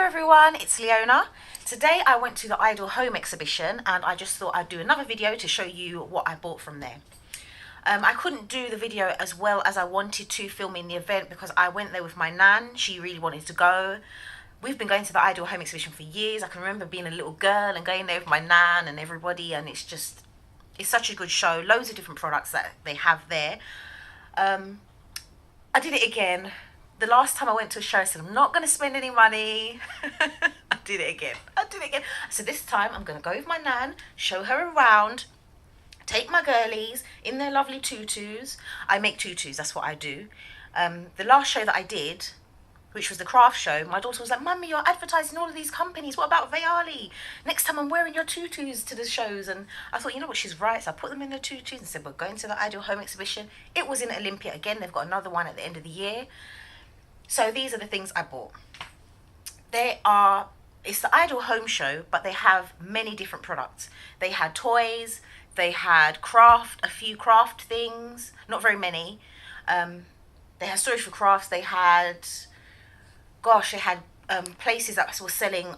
everyone, it's Leona. Today I went to the Idle Home exhibition and I just thought I'd do another video to show you what I bought from there. I couldn't do the video as well as I wanted to filming the event because I went there with my nan. She really wanted to go. We've been going to the Idle Home exhibition for years. I can remember being a little girl and going there with my nan and everybody, and it's such a good show. Loads of different products that they have there. I did it again. The last time I went to a show, I said, I'm not going to spend any money. I did it again. So this time I'm going to go with my nan, show her around, take my girlies in their lovely tutus. I make tutus, that's what I do. The last show that I did, which was the craft show, my daughter was like, Mummy, you're advertising all of these companies. What about Vayali? Next time I'm wearing your tutus to the shows. And I thought, you know what, she's right. So I put them in the tutus and said, we're going to the Idle Home exhibition. It was in Olympia again. They've got another one at the end of the year. So these are the things I bought. It's the Idle Home show, but they have many different products. They had toys, they had a few craft things, not very many. They had storage for crafts, they had places that were selling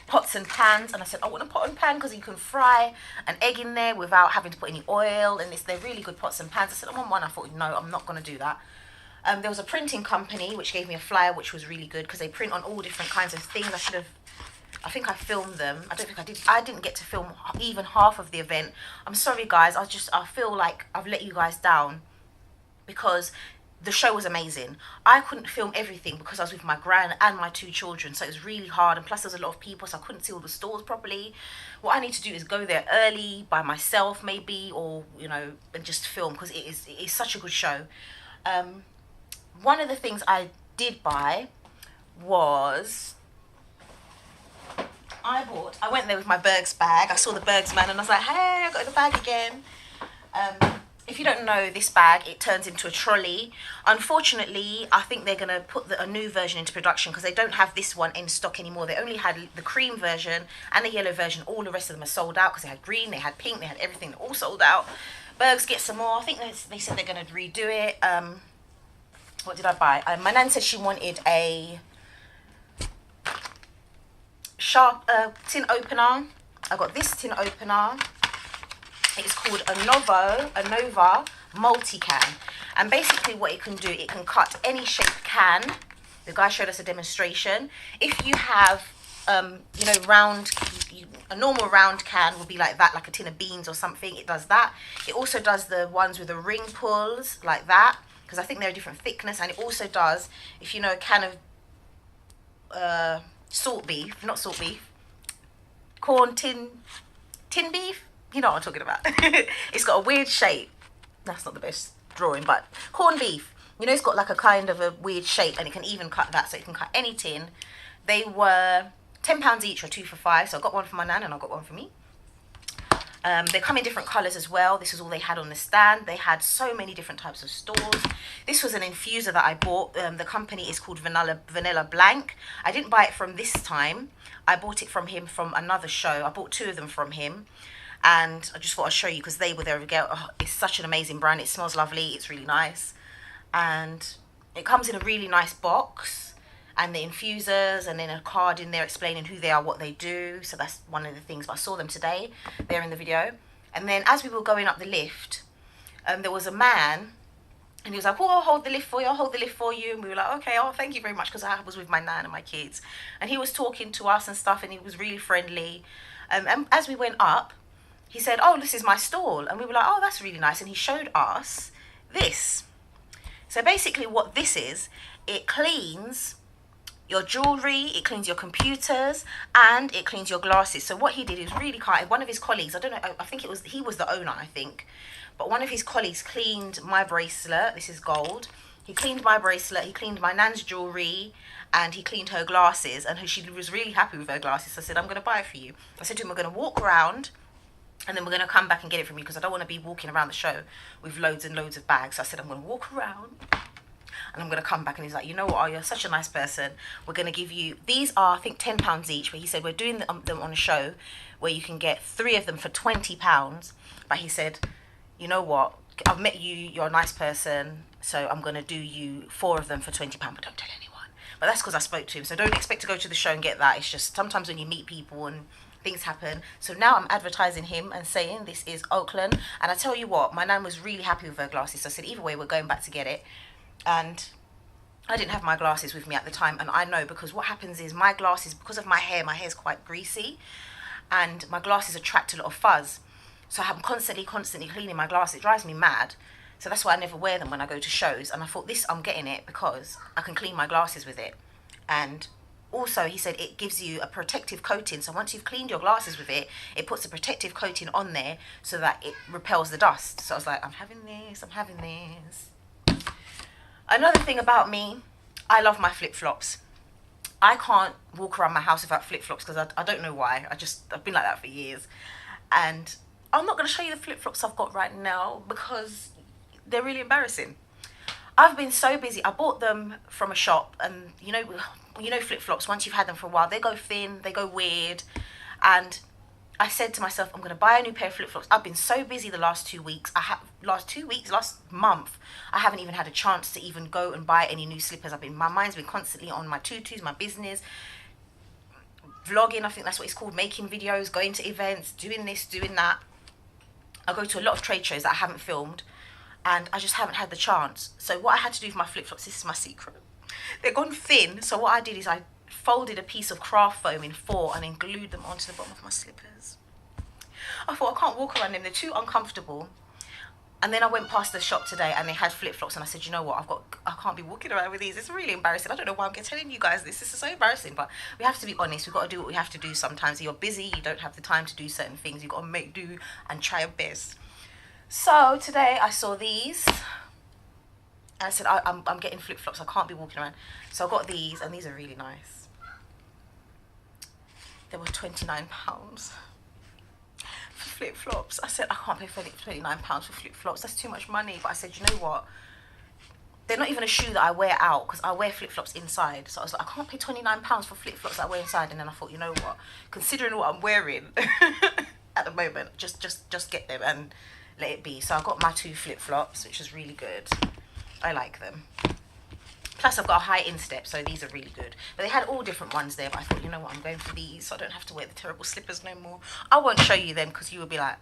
pots and pans, and I said, I want a pot and pan because you can fry an egg in there without having to put any oil, and they're really good pots and pans. I said, I want one. I thought, no, I'm not going to do that. There was a printing company which gave me a flyer, which was really good because they print on all different kinds of things. I think I filmed them. I don't think I did. I didn't get to film even half of the event. I'm sorry, guys. I feel like I've let you guys down because the show was amazing. I couldn't film everything because I was with my gran and my two children, so it was really hard. And plus, there's a lot of people, so I couldn't see all the stores properly. What I need to do is go there early by myself, maybe, or and just film because it is such a good show. One of the things I did buy was I went there with my Bergs bag. I saw the Bergs man and I was like, hey, I got the bag again. If you don't know this bag, it turns into a trolley. Unfortunately, I think they're going to put a new version into production because they don't have this one in stock anymore. They only had the cream version and the yellow version. All the rest of them are sold out because they had green, they had pink, they had everything. They're all sold out. Bergs get some more. I think they said they're going to redo it. What did I buy? My nan said she wanted a sharp tin opener. I got this tin opener. It's called a Nova multi-can. And basically what it can do, it can cut any shaped can. The guy showed us a demonstration. If you have, round, a normal round can will be like that, like a tin of beans or something. It does that. It also does the ones with the ring pulls like that, because I think they're a different thickness. And it also does, if you know, a can of corn tin beef. You know what I'm talking about. It's got a weird shape. That's not the best drawing, but corned beef. It's got like a kind of a weird shape, and it can even cut that, so it can cut any tin. They were £10 each or 2 for £5. So I got one for my nan and I got one for me. They come in different colours as well. This is all they had on the stand. They had so many different types of stores. This was an infuser that I bought. The company is called Vanilla Blank. I didn't buy it from this time. I bought it from him from another show. I bought 2 of them from him. And I just thought I'd show you because they were there again. Oh, it's such an amazing brand. It smells lovely. It's really nice. And it comes in a really nice box. And the infusers, and then a card in there explaining who they are, what they do. So that's one of the things. But I saw them today. They're in the video. And then as we were going up the lift, there was a man. And he was like, oh, I'll hold the lift for you. I'll hold the lift for you. And we were like, okay, oh, thank you very much. Because I was with my nan and my kids. And he was talking to us and stuff. And he was really friendly. And as we went up, he said, oh, this is my stall. And we were like, oh, that's really nice. And he showed us this. So basically what this is, it cleans your jewelry, it cleans your computers, and it cleans your glasses. So what he did is really kind. One of his colleagues, I don't know, I think he was the owner, I think. But one of his colleagues cleaned my bracelet. This is gold. He cleaned my bracelet. He cleaned my nan's jewelry. And he cleaned her glasses. And she was really happy with her glasses. So I said, I'm going to buy it for you. I said to him, we're going to walk around. And then we're going to come back and get it from you because I don't want to be walking around the show with loads and loads of bags. So I said, I'm going to walk around and I'm going to come back. And he's like, you know what? Oh, you're such a nice person. We're going to give you, these are, I think, £10 each. But he said, we're doing them on a show where you can get 3 of them for £20. But he said, you know what? I've met you. You're a nice person. So I'm going to do you 4 of them for £20. But don't tell anyone. But that's because I spoke to him. So don't expect to go to the show and get that. It's just sometimes when you meet people and things happen. So now I'm advertising him and saying this is Oakland. And I tell you what, my nan was really happy with her glasses. So I said, either way, we're going back to get it. And I didn't have my glasses with me at the time. And I know, because what happens is my glasses, because of my hair's quite greasy. And my glasses attract a lot of fuzz. So I'm constantly cleaning my glasses. It drives me mad. So that's why I never wear them when I go to shows. And I thought, I'm getting it because I can clean my glasses with it. And also, he said it gives you a protective coating. So once you've cleaned your glasses with it, it puts a protective coating on there so that it repels the dust. So I was like, I'm having this. Another thing about me, I love my flip-flops. I can't walk around my house without flip-flops because I don't know why. I've been like that for years. And I'm not going to show you the flip-flops I've got right now because they're really embarrassing. I've been so busy. I bought them from a shop, and you know flip-flops, once you've had them for a while, they go thin, they go weird. And I said to myself, I'm going to buy a new pair of flip-flops. I've been so busy the last 2 weeks. Last month, I haven't even had a chance to even go and buy any new slippers. My mind's been constantly on my tutus, my business, vlogging, I think that's what it's called, making videos, going to events, doing this, doing that. I go to a lot of trade shows that I haven't filmed, and I just haven't had the chance. So what I had to do with my flip-flops, this is my secret. They're gone thin, so what I did is I folded a piece of craft foam in 4 and then glued them onto the bottom of my slippers. I thought, I can't walk around them, they're too uncomfortable. And then I went past the shop today and they had flip-flops, and I said, you know what, I can't be walking around with these. It's really embarrassing. I don't know why I'm telling you guys this. This is so embarrassing, but we have to be honest. We've got to do what we have to do sometimes. You're busy, you don't have the time to do certain things. You've got to make do and try your best. So today I saw these and I said, I'm getting flip-flops. I can't be walking around. So I got these, and these are really nice. They were £29 for flip-flops. I said, I can't pay for £29 for flip-flops. That's too much money. But I said, you know what? They're not even a shoe that I wear out, because I wear flip-flops inside. So I was like, I can't pay £29 for flip-flops that I wear inside. And then I thought, you know what? Considering what I'm wearing at the moment, just get them and let it be. So I got my 2 flip-flops, which is really good. I like them. Plus I've got a high instep, so these are really good. But they had all different ones there, but I thought, you know what, I'm going for these, so I don't have to wear the terrible slippers no more. I won't show you them because you will be like...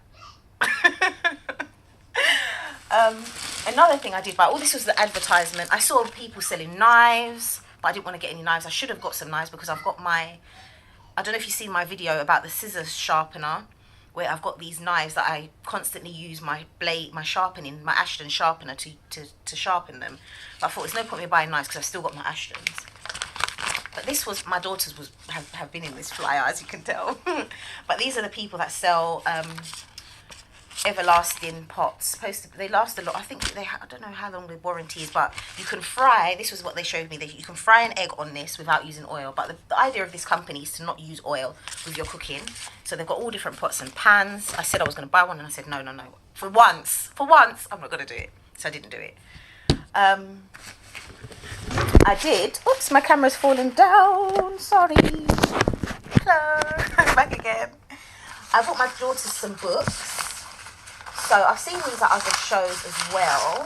Another thing I did buy, this was the advertisement. I saw people selling knives, but I didn't want to get any knives. I should have got some knives because I've got my... I don't know if you've seen my video about the scissors sharpener, where I've got these knives that I constantly use my blade, my Ashton sharpener to sharpen them. But I thought there's no point in me buying knives because I've still got my Ashtons. But this was, my daughters have been in this flyer, as you can tell. But these are the people that sell everlasting pots. They last a lot. I think I don't know how long the warranty is, but you can fry. This was what they showed me. You can fry an egg on this without using oil. But the idea of this company is to not use oil with your cooking. So they've got all different pots and pans. I said I was going to buy one, and I said no. For once, I'm not going to do it. So I didn't do it. I did. Oops, my camera's fallen down. Sorry. Hello. I'm back again. I bought my daughters some books. So I've seen these at other shows as well,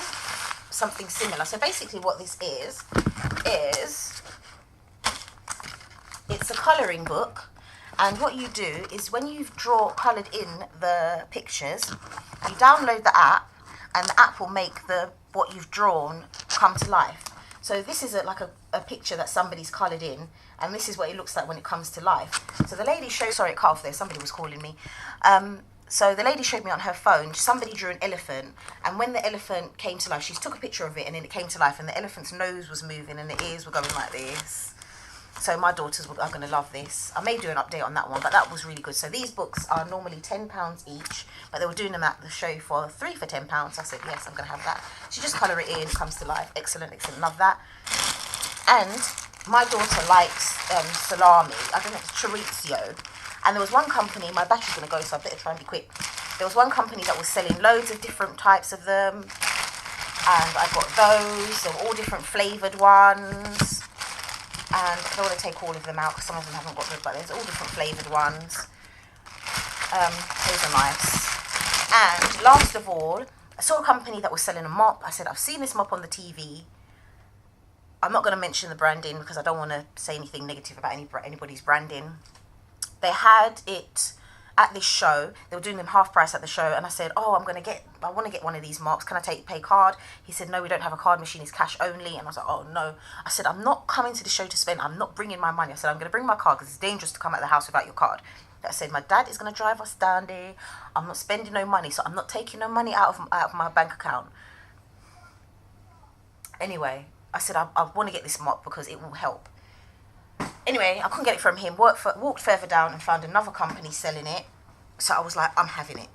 something similar. So basically what this is it's a colouring book, and what you do is when you've coloured in the pictures, you download the app, and the app will make what you've drawn come to life. So this is like a picture that somebody's coloured in, and this is what it looks like when it comes to life. So the lady showed, sorry, it cut off there, somebody was calling me. So the lady showed me on her phone, somebody drew an elephant, and when the elephant came to life, she took a picture of it, and then it came to life, and the elephant's nose was moving, and the ears were going like this. So my daughters are going to love this. I may do an update on that one, but that was really good. So these books are normally £10 each, but they were doing them at the show for 3 for £10. I said, yes, I'm going to have that. So you just colour it in, comes to life. Excellent, love that. And my daughter likes salami. I don't know, it's chorizo. And there was one company, my battery's going to go, so I better try and be quick. There was one company that was selling loads of different types of them. And I got those. They were all different flavoured ones. And I don't want to take all of them out because some of them haven't got good, but there's all different flavoured ones. Those are nice. And last of all, I saw a company that was selling a mop. I said, I've seen this mop on the TV. I'm not going to mention the branding because I don't want to say anything negative about anybody's branding. They had it at this show. They were doing them half price at the show, and I said, oh, I want to get one of these marks. Can I pay card? He said, no, we don't have a card machine, it's cash only. And I was like, oh no. I said, I'm not coming to the show to spend. I'm not bringing my money. I said, I'm going to bring my card because it's dangerous to come out of the house without your card. I said, my dad is going to drive us down there. I'm not spending no money, so I'm not taking no money out of my bank account. Anyway, I said, I want to get this mop because it will help. Anyway, I couldn't get it from him. Walked further down and found another company selling it. So I was like, I'm having it.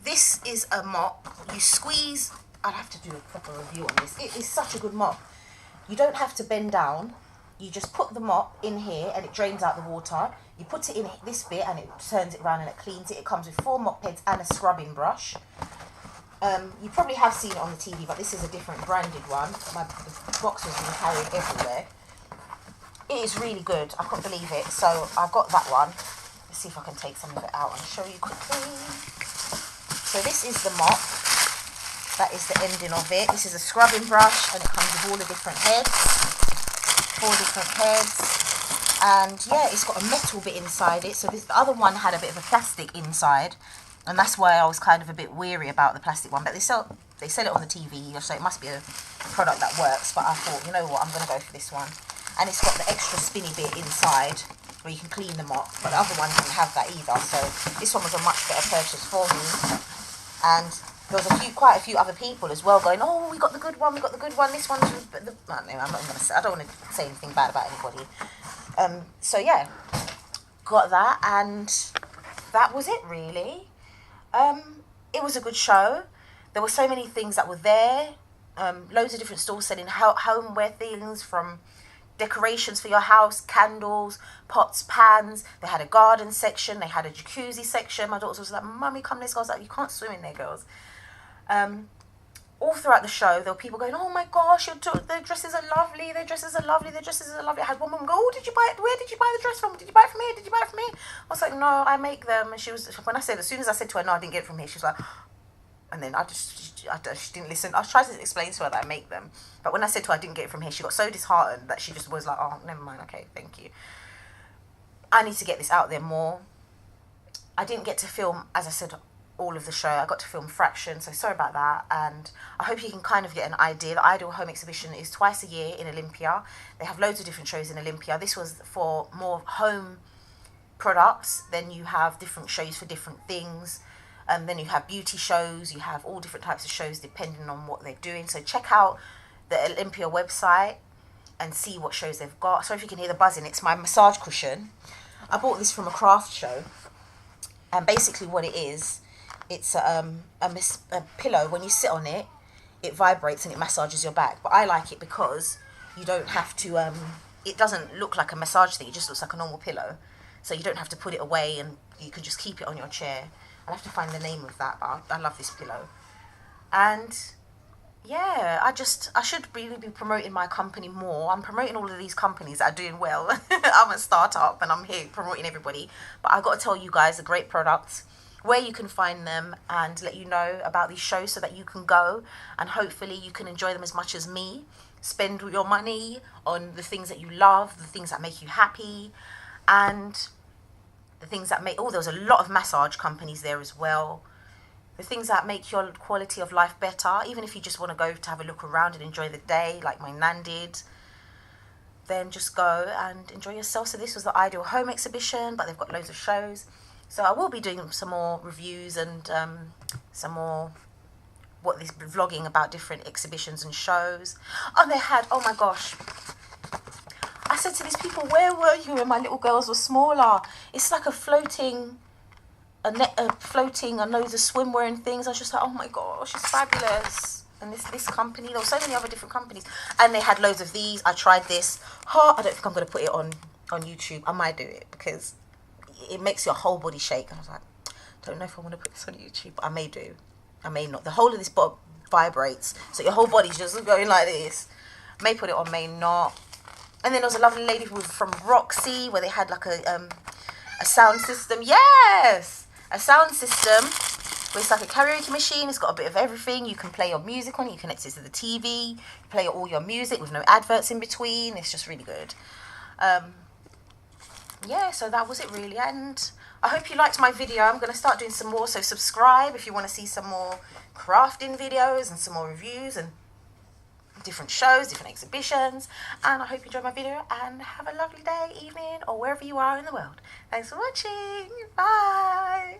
This is a mop. You squeeze. I'd have to do a proper review on this. It is such a good mop. You don't have to bend down. You just put the mop in here and it drains out the water. You put it in this bit and it turns it around and it cleans it. It comes with 4 mop heads and a scrubbing brush. You probably have seen it on the TV, but this is a different branded one. The box has been carried everywhere. It is really good. I couldn't believe it. So I got that one. Let's see if I can take some of it out and show you quickly. So this is the mop. That is the ending of it. This is a scrubbing brush and it comes with all the different heads. 4 different heads. And yeah, it's got a metal bit inside it. So the other one had a bit of a plastic inside. And that's why I was kind of a bit weary about the plastic one. But they sell it on the TV, so it must be a product that works. But I thought, you know what, I'm going to go for this one. And it's got the extra spinny bit inside where you can clean them up. But the other one didn't have that either. So this one was a much better purchase for me. And there was quite a few other people as well going, oh, we got the good one, we got the good one. This one's I don't want to say anything bad about anybody. So yeah, got that, and that was it really. It was a good show. There were so many things that were there. Loads of different stalls selling homeware things, from decorations for your house, candles, pots, pans. They had a garden section. They had a jacuzzi section. My daughter was like, Mummy, come, let's go. I was like, you can't swim in there, girls. All throughout the show, there were people going, oh my gosh, their dresses are lovely, their dresses are lovely, their dresses are lovely. I had one woman go, oh, where did you buy the dress from? Did you buy it from here? Did you buy it from here? I was like, no, I make them. And as soon as I said to her, no, I didn't get it from here, she was like, and then she didn't listen. I was trying to explain to her that I make them. But when I said to her I didn't get it from here, she got so disheartened that she just was like, oh, never mind, okay, thank you. I need to get this out there more. I didn't get to film, as I said, all of the show. I got to film fractions, so sorry about that. And I hope you can kind of get an idea. The Ideal Home Exhibition is twice a year in Olympia. They have loads of different shows in Olympia. This was for more home products. Then you have different shows for different things. Then you have beauty shows. You have all different types of shows depending on what they're doing. So check out the Olympia website and see what shows they've got. Sorry if you can hear the buzzing. It's my massage cushion. I bought this from a craft show. And basically what it is, it's a pillow. When you sit on it, it vibrates and it massages your back. But I like it because you don't have to, it doesn't look like a massage thing. It just looks like a normal pillow. So you don't have to put it away and you can just keep it on your chair. I'll have to find the name of that, but I love this pillow. And yeah, I should really be promoting my company more. I'm promoting all of these companies that are doing well. I'm a startup and I'm here promoting everybody. But I've got to tell you guys the great products, where you can find them, and let you know about these shows so that you can go and hopefully you can enjoy them as much as me. Spend your money on the things that you love, the things that make you happy, and the things that make, there was a lot of massage companies there as well. The things that make your quality of life better, even if you just want to go to have a look around and enjoy the day, like my nan did, then just go and enjoy yourself. So this was the Ideal Home Exhibition, but they've got loads of shows. So I will be doing some more reviews and some more vlogging about different exhibitions and shows. Oh, they had, oh my gosh. I said to these people, where were you when my little girls were smaller? It's like a floating, I know the swimwear and things. I was just like, oh my gosh, it's fabulous. And this company, there were so many other different companies. And they had loads of these. I tried this. I don't think I'm going to put it on YouTube. I might do it because it makes your whole body shake. I was like, don't know if I want to put this on YouTube, but I may do. I may not. The whole of this vibrates, so your whole body's just going like this. May put it on, may not. And then there was a lovely lady from Roxy where they had like a sound system. Yes, a sound system But it's like a karaoke machine. It's got a bit of everything. You can play your music on it. You connect it to the TV. You play all your music with no adverts in between. It's just really good. Yeah, so that was it really. And I hope you liked my video. I'm going to start doing some more. So subscribe if you want to see some more crafting videos and some more reviews and different shows, different exhibitions. And I hope you enjoyed my video and have a lovely day, evening, or wherever you are in the world. Thanks for watching. Bye.